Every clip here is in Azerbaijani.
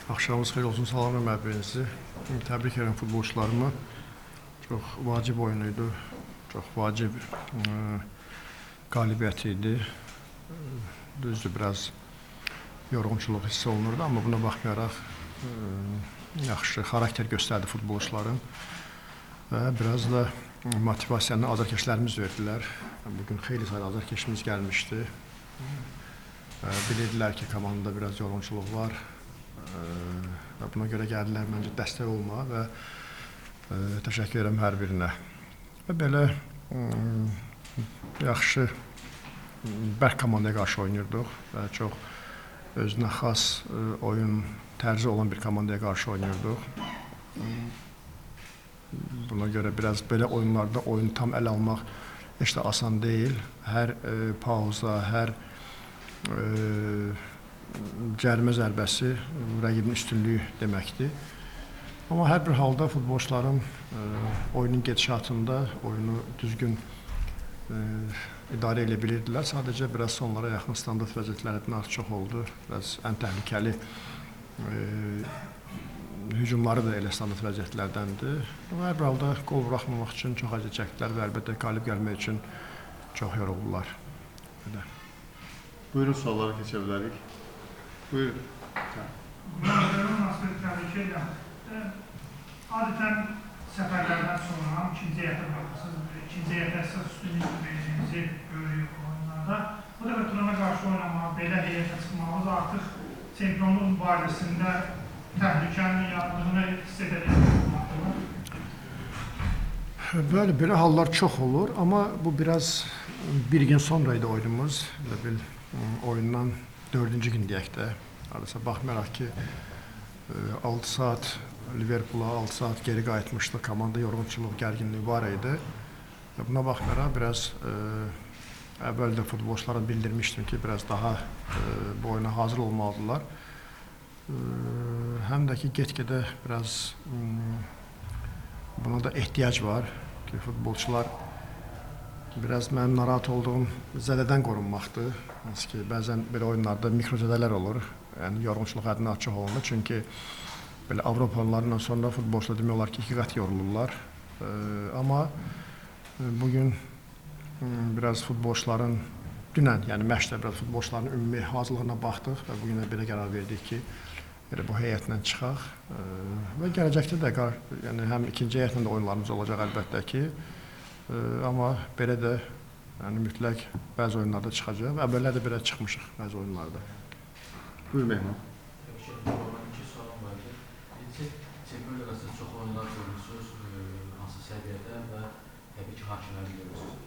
Axşamınız xeyir olsun, salamlayıram hər birinizi. Təbrik edirəm futbolçularımı. Çox vacib oyun idi, çox vacib qalibiyyət idi. Düzdür, biraz yorğunçuluq hiss olunurdu, amma buna baxmayaraq yaxşı xarakter göstərdi futbolçuların və biraz da motivasiyanı azarkeşlərimiz verdilər. Bugün xeyli sayıda azarkeşimiz gəlmişdi. Bilirdilər ki, komandada biraz yorğunçuluq var. Buna görə gəldilər məncə dəstək olmağa və təşəkkür edirəm hər birinə. Və belə yaxşı, bərk komandaya qarşı oynayırdıq və çox özünə xas oyun tərzi olan bir komandaya qarşı oynayırdıq. Buna görə biraz belə oyunlarda oyunu tam ələ almaq heç də asan deyil. Hər pauza, hər cərimə zərbəsi rəqibin üstünlüyü deməkdir. Amma hər bir halda futbolçuların oyunun gedişatında oyunu düzgün idarə edə bilirdilər. Sadəcə biraz sonlara yaxın standart vəziyyətlərdən artıq çox oldu. Biraz ən təhlükəli hücumları da elə standart vəziyyətlərdəndir. Hər bir halda qol buraxmamaq üçün çox acı çəkdilər və əlbəttə qalib gəlmək üçün çox yoruldular. Buyurun, suallara keçə bilərik. Buyurun. Müəllimlərin nasıl təbrik edirəm. Adətən səfərlərdən sonra ikinci heyətə baxırsınız, ikinci heyətə əsas üstünlük verəcəyinizi görürük oyunlarda. Bu dəfə Turana qarşı oynamağa, belə heyətə çıxmağınız artıq çempionluq mübarizəsində təhlükənin yaradığını hiss edəcəksiniz. Bəli, belə hallar çox olur, amma bu biraz bir gün sonra idi oyunumuz. Oyundan 4-cü gün deyək də. Baxmayaraq ki, 6 saat Liverpoola 6 saat geri qayıtmışdı, komanda yorğunçuluq, gərginliyi var idi. Buna baxmayaraq biraz əvvəldə futbolçulara bildirmişdim ki, biraz daha bu oyuna hazır olmalıdırlar. Həm də ki, get-gedə biraz buna da ehtiyac var ki, futbolçular biraz mənim narahat olduğum zədədən qorunmaqdır. Hansı ki, bəzən belə oyunlarda mikro zədələr olur. Yəni, yorğunçuluq həddindən çox olunur. Çünki belə Avropalılarla sonra futbolçular demək olar ki, 2 qat yorulurlar. Amma bugün biraz futbolçuların dünən, yəni məşqdə biraz futbolçuların ümumi hazırlığına baxdıq və bugün də belə qərar verdik ki, bu heyətlə çıxaq. Və gələcəkdə də yəni, həm ikinci heyətlə də oyunlarımız olacaq əlbəttə ki. Amma belə də mütləq bəzi oyunlarda çıxacaq və əvvəllər də belə çıxmışıq bəzi oyunlarda. Buyur Mehman. İki sualım vardır. Birincisi, Çempionlar Liqasında çox oyunlar görürsünüz, hansı səviyyədə və təbii ki, hakimləri görürsünüz.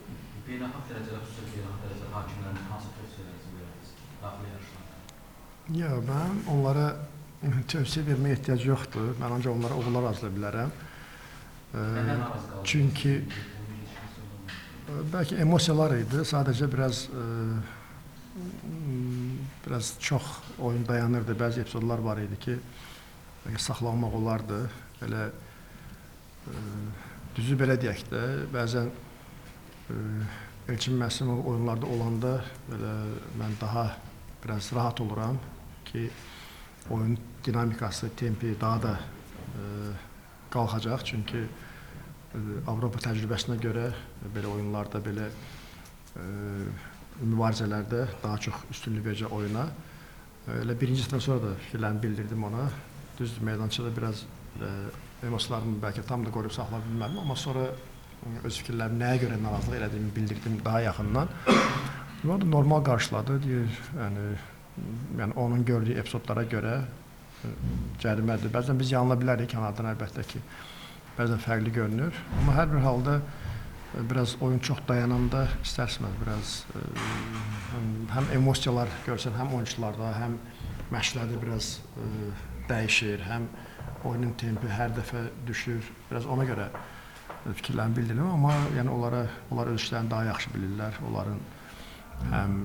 Beynəlxalq dərəcədə, xüsusilə beynəlxalq dərəcədə hakimlərin hansı tövsiyələrinizi verirsiniz daxili yarışlarda? Yox, mən onlara tövsiyə verməyə ehtiyac yoxdur. Mən ancaq onlara uğurlar arzulayı bilərəm. Çünki bəlkə emosiyalar idi, sadəcə biraz çox oyun dayanırdı, bəzi epizodlar var idi ki, saxlanmaq olardı. Belə düzü belə deyək də, bəzən Elçin Məsimov oyunlarda olanda belə mən daha biraz rahat oluram ki, oyun dinamikası, tempi daha da qalxacaq. Çünki Avropa təcrübəsinə görə belə oyunlarda, belə mübarizələrdə daha çox üstünlük verəcək oyuna. Elə birinci səfər sonra da fikirlərimi bildirdim ona. Düzdür, meydançada biraz emosiyalarımı bəlkə tam da qoruyub saxlaya bilmədim, amma sonra öz fikirlərimi nəyə görə narazılıq elədiyimi bildirdim daha yaxından. O da normal qarşıladı. Yəni onun gördüyü epizodlara görə cərimədir. Bəzən biz yanıla bilərik kənardan əlbəttə ki, bəzən fərqli görünür. Amma hər bir halda biraz oyun çox dayananda istərsiniz biraz həm emosiyalar görsən, həm oyunçularda, həm məşqlərdə biraz dəyişir, həm oyunun tempi hər dəfə düşür. Biraz ona görə fikirlərimi bildirim, amma yəni onlar öz işlərini daha yaxşı bilirlər. Onların həm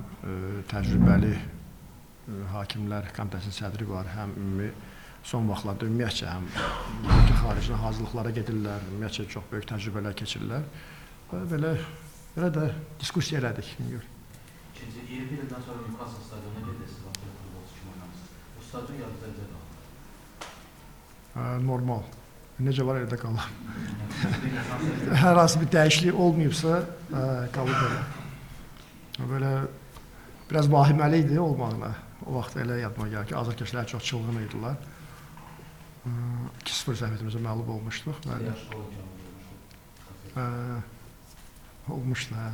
təcrübəli hakimlər komitəsinin sədri var, həm ümumi son vaxtlarda ümumiyyətcə həm xaricinə hazırlıqlara gedirlər, ümumiyyətcə çox böyük təcrübələr keçirirlər və belə də diskussiya elədik. İkinci, 21 ildən sonra Newcastle stadionuna gedirsiniz, futbolçu kimi oynamışsınız. Bu stadion yadınızda qaldı. Normal. Necə var evdə qalır. Bir insan Hər hansı bir dəyişiklik olmayıbsa qalır belə. Böyle biraz vahiməli idi olmağına. O vaxt elə yadıma gəlir ki, azarkeşlər çox çılğın idilər. 2-0 zəhmətimizə məğlub olmuşduq. yaşlı olacağını Olmuşdu, hə.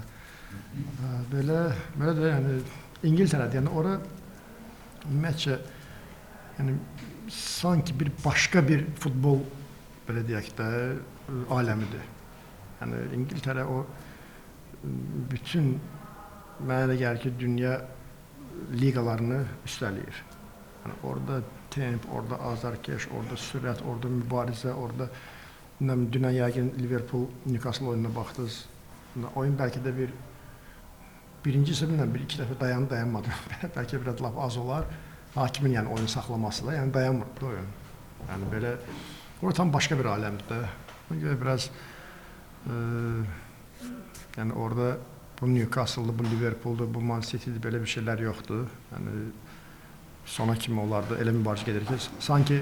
Belə də yəni İngiltərədə, yəni ora ümumiyyətcə yəni sanki bir başqa bir futbol belə deyək də aləmidir. Yəni İngiltərə o bütün mənə elə gəlir ki, dünya liqalarını üstələyir. Yəni orada temp, orada azarkeş, orada sürət, orada mübarizə, orada dünən yəqin Liverpool Newcastle oyununa baxdınız. Oyun bəlkə də birinci bilmirəm, bir-iki dəfə dayanmadı. Bəlkə biraz laf az olar. Hakimin yəni oyunu saxlaması da, yəni dayanmırdı oyun. Yəni belə orada tam başqa bir aləmdir də. Ona görə biraz yəni orada bu Newcastle'dır, bu Liverpool'dur, bu Man City'dir, belə bir şeylər yoxdur. Yəni sona kimi olardı, elə mübarizə gedir ki, sanki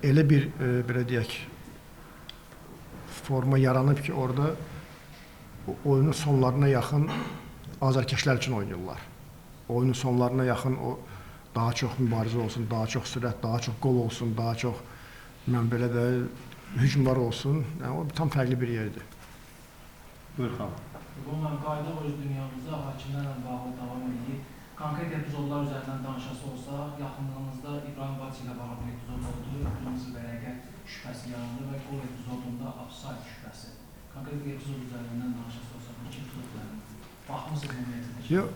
elə bir belə deyək forma yaranıb ki, orada oyunun sonlarına yaxın azarkeşlər üçün oynayırlar. Oyunun sonlarına yaxın o daha çox mübarizə olsun, daha çox sürət, daha çox gol olsun, daha çox belə də hücumlar olsun. Yəni o tam fərqli bir yerdir. Buyur xanım. Bununla qayda öz dünyamızda hakimlərlə bağlı davam edir. Konkret epizodlar üzərindən danışası olsaq, yaxınlığımızda İbrahim Baci ilə bağlı bir epizod oldu. Qırmızı vərəqə şübhəsi yarandı və qol epizodunda offside şübhəsi. Konkret bir epizod üzərindən danışası olsaq, bu iki epizod üzərindən baxmısınız ümumiyyətlə? Yox,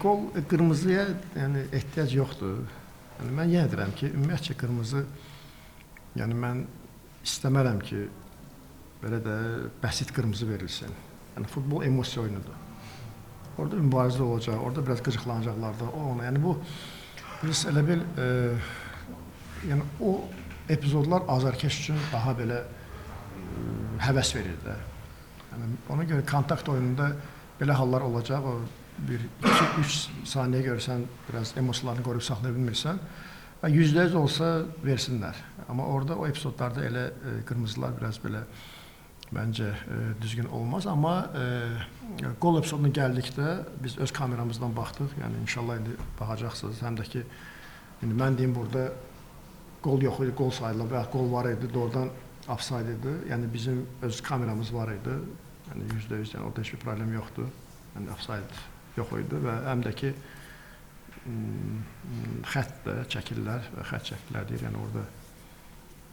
qol qırmızıya yəni ehtiyac yoxdur. Yəni mən yenə deyirəm ki, ümumiyyətcə qırmızı yəni mən istəmərəm ki, belə də bəsit qırmızı verilsin. Yəni futbol emosiya oyunudur. Orada mübarizə olacaq, orada biraz qıcıqlanacaqlar da, yəni bu biz elə bil yəni o epizodlar azarkeş üçün daha belə həvəs verir də. Yəni ona görə kontakt oyununda belə hallar olacaq, o 1-2-3 saniyə görsən biraz emosiyalarını qoruyub saxlaya bilmirsən və %100 olsa versinlər. Amma orada o epizodlarda elə qırmızılar biraz belə məncə düzgün olmaz, amma qol epizoduna gəldikdə biz öz kameramızdan baxdıq, yəni inşallah indi baxacaqsınız, həm də ki indi mən deyim burada qol yox idi, qol sayılır və ya qol var idi, doğrudan offside idi, yəni bizim öz kameramız var idi, yəni %100, yəni orada heç bir problem yoxdur, yəni offside yox idi və həm də ki xətt də çəkirlər və xətt çəkirlər deyir, yəni orada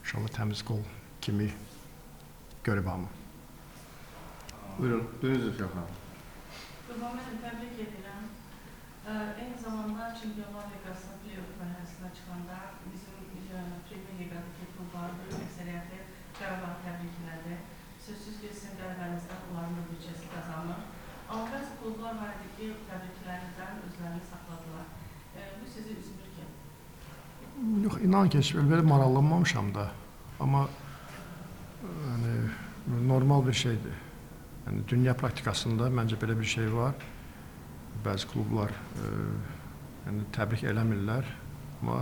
inşallah təmiz qol kimi görüb hamı. Buyurun, Zülfiyə xanım. Qurban müəllim, təbrik edirəm. Eyni zamanda Çempionlar Liqasının play-off mərhələsinə çıxanda bizim Premyer Liqadakı klubların əksəriyyəti Qarabağ təbrik elədi. Sözsüz ki, sizin qələbənizdən onların da büdcəsi qazanır. Amma bəzi klublar var idi ki, təbriklərindən özlərini saxladılar. Bu sizi üzmür ki? Yox, inan ki, belə maraqlanmamışam da. Amma normal bir şeydir. Yəni dünya praktikasında məncə belə bir şey var. Bəzi klublar yəni təbrik eləmirlər, amma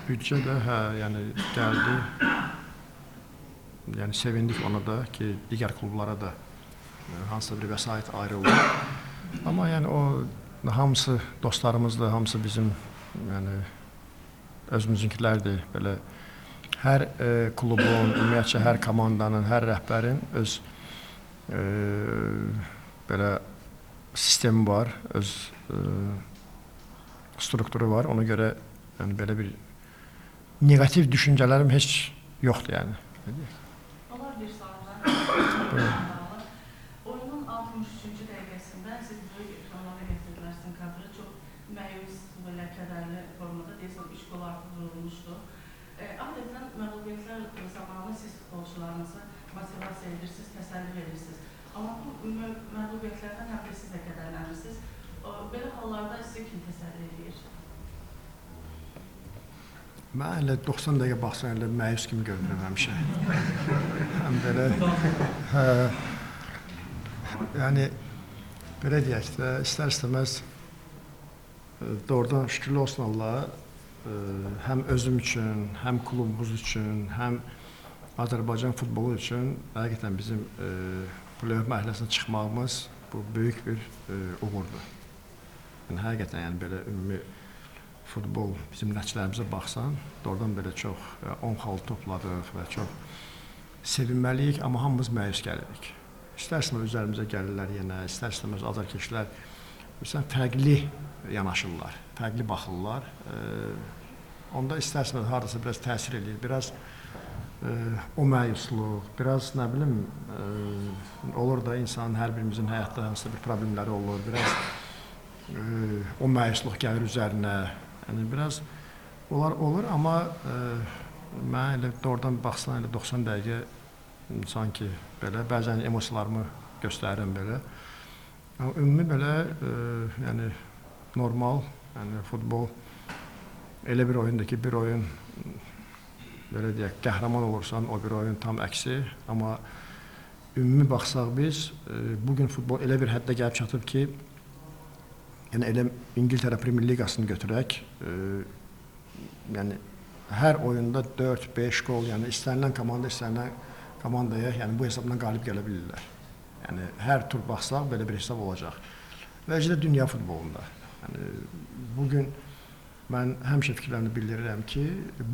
büdcə də yəni gəldi. Yəni sevindik ona da ki, digər klublara da hansısa bir vəsait ayrıldı. Amma yəni o hamısı dostlarımızdır, hamısı bizim yəni özümüzünkilərdir. Belə hər klubun, ümumiyyətcə hər komandanın, hər rəhbərin öz belə sistemi var, öz strukturu var. Ona görə yəni belə bir negativ düşüncələrim heç yoxdur yəni. Onlar bir suallar. Oyunun 63-cü dəqiqəsində siz böyük ekranlara gətirdilər sizin kadrı. Çox məyus, belə kədərli formada deyəsən 3 gol artıq vurulmuşdu. Adətən məğlubiyyətlər zamanı siz futbolçularınızı motivasiya edirsiniz, təsəlli verirsiniz. Amma bu məğlubiyyətlərdən həm də siz də qədərlənirsiniz. Belə hallarda sizi kim təsəlli edir? Mən elə 90 dəqiqə baxsan elə məyus kimi görünürəm həmişə. Həm belə yəni belə deyək də istər-istəməz doğrudan şükürlər olsun Allaha həm özüm üçün, həm klubumuz üçün, həm Azərbaycan futbolu üçün həqiqətən bizim play-off mərhələsinə çıxmağımız bu böyük bir uğurdur. Yəni həqiqətən yəni belə ümumi futbol bizim nəticələrimizə baxsan, doğrudan belə çox 10 xal topladıq və çox sevinməliyik, amma hamımız məyus gəlirik. İstər-istəməz üzərimizə gəlirlər yenə, istər-istəməz azarkeşlər fərqli yanaşırlar, fərqli baxırlar. Onda istər-istəməz hardasa biraz təsir edir, biraz o məyusluq, biraz nə bilim olur da insanın hər birimizin həyatda hansısa bir problemləri olur, biraz o məyusluq gəlir üzərinə. Yəni biraz onlar olur, amma mən elə doğrudan baxsan elə 90 dəqiqə sanki belə bəzən emosiyalarımı göstərirəm belə. Amma ümumi belə yəni normal, yəni futbol elə bir oyundur ki, bir oyun belə deyək, qəhrəman olursan, o bir oyun tam əksi. Amma ümumi baxsaq biz, bugün futbol elə bir həddə gəlib çatıb ki, yəni elə İngiltərə Premier Liqasını götürək, yəni hər oyunda 4-5 qol, yəni istənilən komandaya yəni bu hesabla qalib gələ bilirlər. Yəni hər tur baxsaq belə bir hesab olacaq. Və də dünya futbolunda. Yəni bugün mən həmişə fikirlərini bildirirəm ki,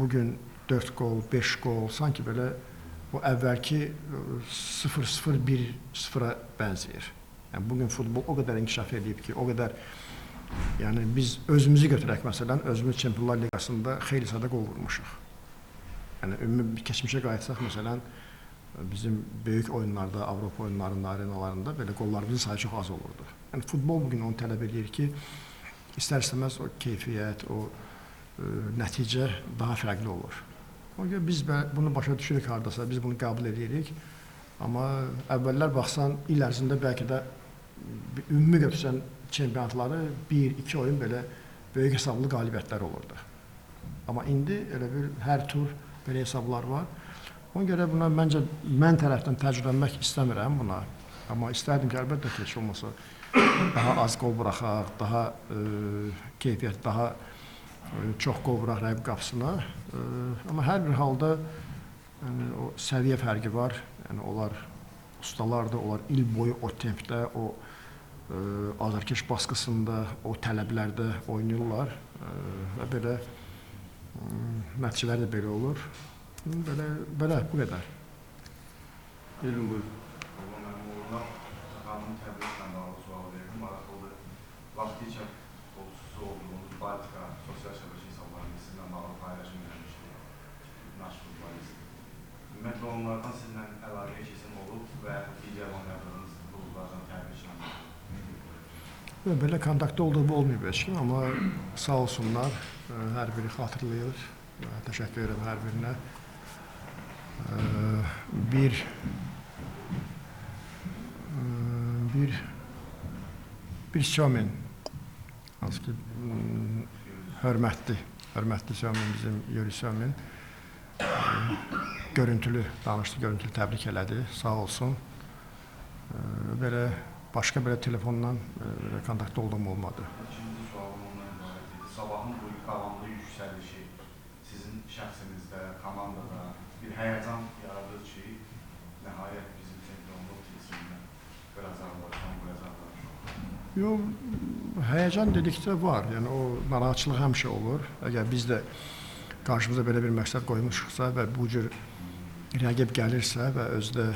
bugün 4 qol, 5 qol, sanki belə o əvvəlki 0-0-1-0-a bənzəyir. Yəni bugün futbol o qədər inkişaf edib ki, o qədər yəni biz özümüzü götürək məsələn, özümüz Çempionlar Liqasında xeyli sayda qol vurmuşuq. Yəni ümumi keçmişə qayıtsaq məsələn, bizim böyük oyunlarda, Avropa oyunlarında, arenalarında belə qollarımızın sayı çox az olurdu. Yəni futbol bugün onu tələb edir ki, istər-istəməz o keyfiyyət, o nəticə daha fərqli olur. Ona görə biz bunu başa düşürük hardasa, biz bunu qəbul edirik. Amma əvvəllər baxsan, il ərzində bəlkə də ümumi götürsən çempionatları 1-2 oyun belə böyük hesablı qalibiyyətlər olurdu. Amma indi elə bir hər tur belə hesablar var. Ona görə buna məncə mən tərəfdən təcrübələnmək istəmirəm buna. Amma istərdim ki, əlbəttə ki, heç olmasa daha az qol buraxaq, daha keyfiyyət, daha çox qol vuraq rəqib qapısına. Amma hər bir halda yəni, o səviyyə fərqi var. Yəni onlar ustalardır, onlar il boyu o tempdə, o azarkeş baskısında, o tələblərdə oynayırlar və belə nəticələr də belə olur. Belə, bu qədər. Elin buyur. Mən uğurla xanımın təbliğlə bağlı sual verdim. Maraqlıdır. Vaxtincə futbolçusu olduğunuz Baltika sosial şəbəkə hesablarında sizinlə bağlı paylaşım eləmişdi. Naş futbolist. Ümumiyyətlə onlardan sizinlə əlaqə keçən olub və digər oynadığınız klublardan təbrik Belə kontaktda olduğum olmayıb heç kim, amma sağ olsunlar, hər biri xatırlayır. Təşəkkür edirəm hər birinə. Bir Sömin, hansı ki, hörmətli Sömin, bizim Yuri Sömin, görüntülü danışdı, görüntülü təbrik elədi, sağ olsun. Belə başqa belə telefondan kontaktda olduğum olmadı. İkinci sualım ondan ibarət idi. Sabahın bu davamlı yüksəlişi sizin şəxsinizdə, komandada bir həyəcan yaradır ki, nəhayət bizim çempionluq tilsimində biraz azalır. Yox, həyəcan dedikdə var. Yəni o narahatçılıq həmişə olur. Əgər biz də qarşımıza belə bir məqsəd qoymuşuqsa və bu cür rəqib gəlirsə və özdə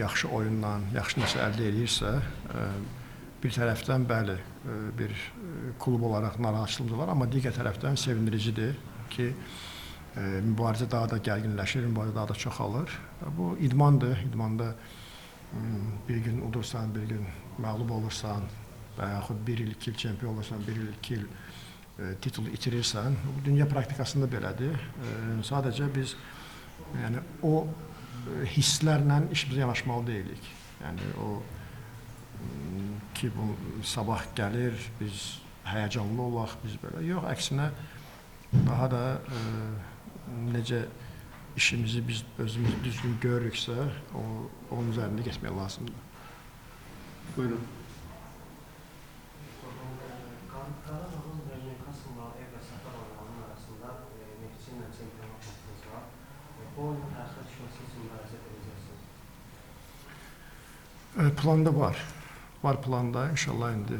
yaxşı oyunla, yaxşı nəsə əldə edirsə, bir tərəfdən bəli, bir klub olaraq narahatçılığımız var, amma digər tərəfdən sevindiricidir ki, mübarizə daha da gərginləşir, mübarizə daha da çoxalır. Bu idmandır, idmanda bir gün udursan, bir gün məğlub olursan və yaxud bir il, 2 il çempion olursan, bir il, 2 il titulu itirirsən, bu dünya praktikasında belədir. Sadəcə biz yəni o hisslərlə işimizə yanaşmalı deyilik. Yəni o ki, bu sabah gəlir, biz həyəcanlı olaq, biz belə. Yox, əksinə daha da necə işimizi biz özümüz düzgün görürüksə, onun üzərində getmək lazımdır. Buyurun. Qarabağın və Newcastle-la Everton oynamanın arasında çempionat maçınız var. Bu oyunun təxirə düşməsi üçün müraciət edəcəksiniz. Planda var. Var planda. İnşallah indi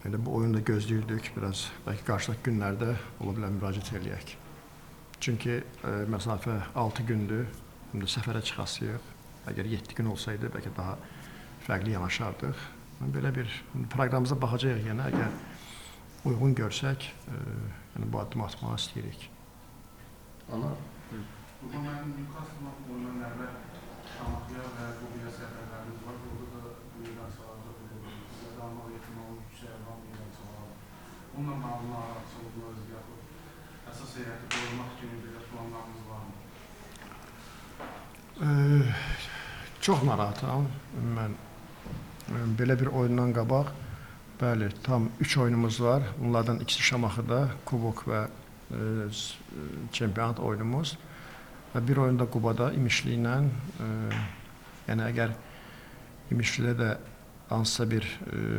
elə bu oyunu da gözləyirdik. Biraz belki qarşıdakı günlərdə ola bilər müraciət eləyək. Çünki məsafə 6 gündür. İndi səfərə çıxasıyıq. Əgər 7 gün olsaydı bəlkə daha fərqli yanaşardıq. Belə bir proqramımıza baxacağıq yenə. Əgər uyğun görsək, yəni bu addım atmağı istəyirik. Ana. Bugün mənim Newcastle oyundan əvvəl Şamaxıya və Qubiyə səfərlərimiz var. Burada da meydançalarda bizə də almaq ehtimalı yüksək olan meydançalar. Bununla bağlı narahatçılığınız yaxud əsas heyəti qorumaq kimi belə planlarınız var mı? Çox narahatam. Mən belə bir oyundan qabaq, bəli, tam 3 oyunumuz var. Bunlardan ikisi Şamaxıda, Kubok və çempionat oyunumuz. Və bir oyunda Qubada, İmişli ilə. Yəni, əgər İmişlidə də hansısa bir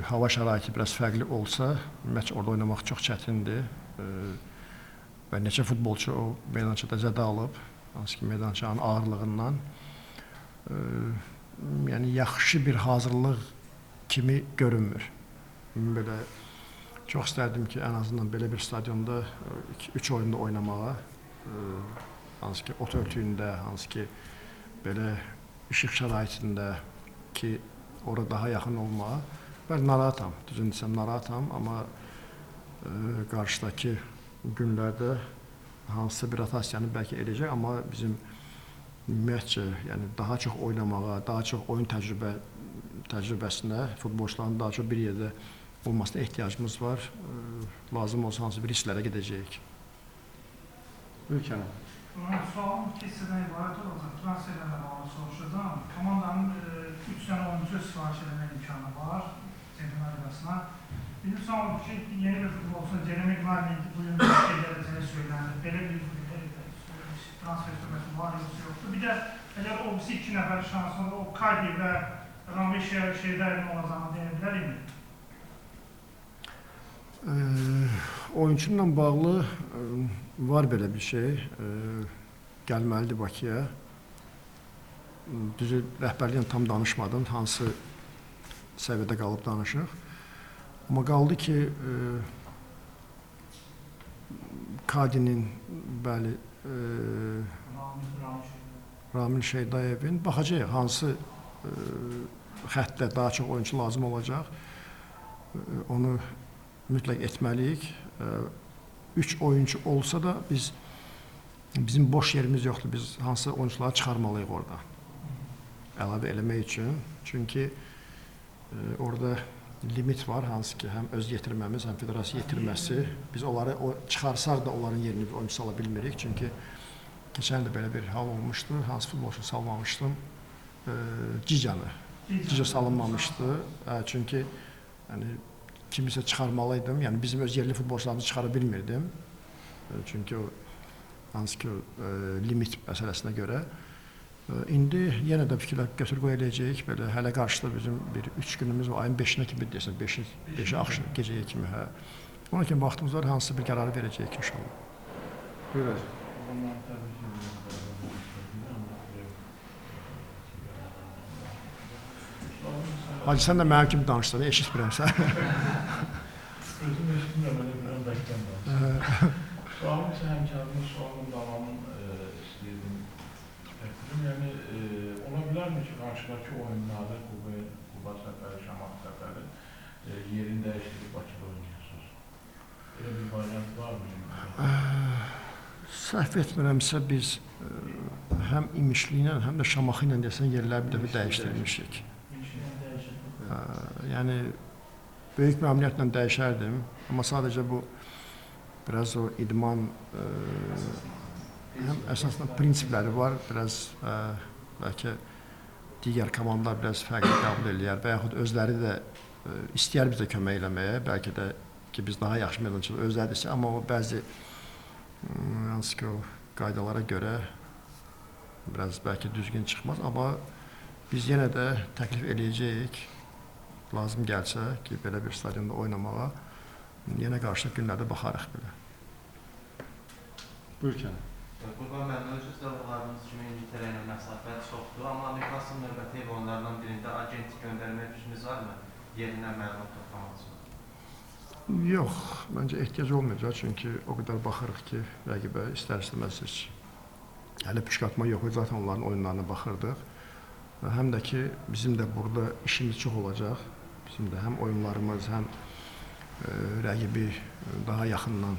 hava şəraiti biraz fərqli olsa, məç orada oynamaq çox çətindir. Və neçə futbolçu o meydançada zədə alıb, hansı ki, meydançanın ağırlığından. Yəni, yaxşı bir hazırlıq kimi görünmür. Belə çox istərdim ki, ən azından belə bir stadionda 3 oyunda oynamağa, hansı ki, ot örtüyündə, hansı ki, belə işıq şəraitində ki, orada daha yaxın olmağa. Mən narahatam, düzün desəm narahatam, amma qarşıdakı günlərdə hansısa bir rotasiyanı bəlkə edəcək, amma bizim ümumiyyətcə, yəni daha çox oynamağa, daha çox oyun təcrübəsinə, futbolçuların daha çox bir yerdə olmasına ehtiyacımız var. Lazım olsa hansı bir hisslərə gedəcəyik. Ülkənin. Sualım iki hissədən ibarət olacaq. Transferlərlə bağlı soruşacağım. Komandanın 3 dənə oyuncu sifariş eləmək imkanı var Çempionlar Liqasına. Bizim sualım ki, yeni bir futbolçunun Jeremy Gvardiol'in bu gün gələcəyi söylənir. Belə bir transfer sürməsi var, yoxsa? Bir də əgər o birisi 2 nəfər şansında o Kaydi və Rami Şeydərin olacağını deyə bilərikmi? Oyunçunla bağlı var belə bir şey. Gəlməlidir Bakıya. Düzü, rəhbərliklə tam danışmadım, hansı səviyyədə qalıb danışıq. Amma qaldı ki, Kadinin, bəli, Ramil Şeydayevin baxacaq, hansı xəttdə daha çox oyuncu lazım olacaq. Onu mütləq etməliyik. 3 oyuncu olsa da bizim boş yerimiz yoxdur. Biz hansı oyuncuları çıxarmalıyıq orada. Əlavə eləmək üçün. Çünki orada limit var, hansı ki, həm öz yetirməmiz, həm federasiya yetirməsi. Biz onları çıxarsaq da onların yerini bir oyuncu sala bilmirik. Çünki keçən də belə bir hal olmuşdu. Hansı futbolçu salmamışdım? Cica salınmamışdı. Çünki kimisə çıxarmalıydım. Yəni bizim öz yerli futbolçularımızı çıxara bilmirdim. Çünki o hansı ki limit məsələsinə görə. İndi yenə də fikirlər götür-qoy eləyəcəyik. Belə hələ qarşıda bizim bir 3 günümüz var. Ayın 5-nə kimi deyəsən, 5-i axşam gecəyə kimi. Ona kimi vaxtımız var, hansı bir qərarı verəcəyik inşallah. Buyurun. Hacı, sən də mənim kimi danışsan, eşitmirəm sən. Özüm eşitmirəm, elə bilən bəkdən danışsan. Sualım isə həmkarının sualının davamını istəyirdim. Yəni, ola bilərmi ki, qarşıdakı oyunlarda Quba səfəri, Şamaxı səfəri yerini dəyişdirib Bakıda oynayırsınız? Elə bir variant var mı? Səhv etmirəmsə biz həm İmişli ilə, həm də Şamaxı ilə deyəsən yerləri bir dəfə dəyişdirmişik. Yəni, böyük məmnuniyyətlə dəyişərdim, amma sadəcə bu biraz o idman həm əsasında prinsipləri var, biraz bəlkə digər komandalar biraz fərqli qəbul edirlər və yaxud özləri də istəyər bizə kömək eləməyə, bəlkə də ki, biz daha yaxşı meydançada özləri də istəyər, amma o bəzi hansı ki, o qaydalara görə biraz bəlkə düzgün çıxmaz, amma biz yenə də təklif eləyəcəyik, lazım gəlsə ki, belə bir stadionda oynamağa, yenə qarşıdakı günlərdə baxarıq belə. Buyur Kənan. Qurban müəllim, özünüz də vurğuladığınız kimi İngiltərə ilə məsafə çoxdur, amma Newcastle növbəti ev oyunlarından birində agent göndərmək fikriniz varmı? Yerindən məlumat toplamaq üçün. Yox, məncə ehtiyac olmayacaq, çünki o qədər baxırıq ki, rəqibə istər-istəməz heç hələ püşkatma yox idi, zaten onların oyunlarına baxırdıq. Həm də ki, bizim də burada işimiz çox olacaq. Bizim də həm oyunlarımız, həm rəqibi daha yaxından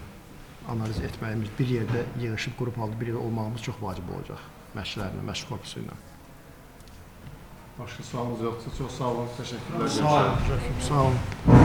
analiz etməyimiz, bir yerdə yığışıb qrup halda bir yerdə olmağımız çox vacib olacaq məşqlərlə, məşq korpusu ilə. Başqa sualınız yoxsa çox sağ olun, təşəkkürlər. Sağ olun, sağ olun.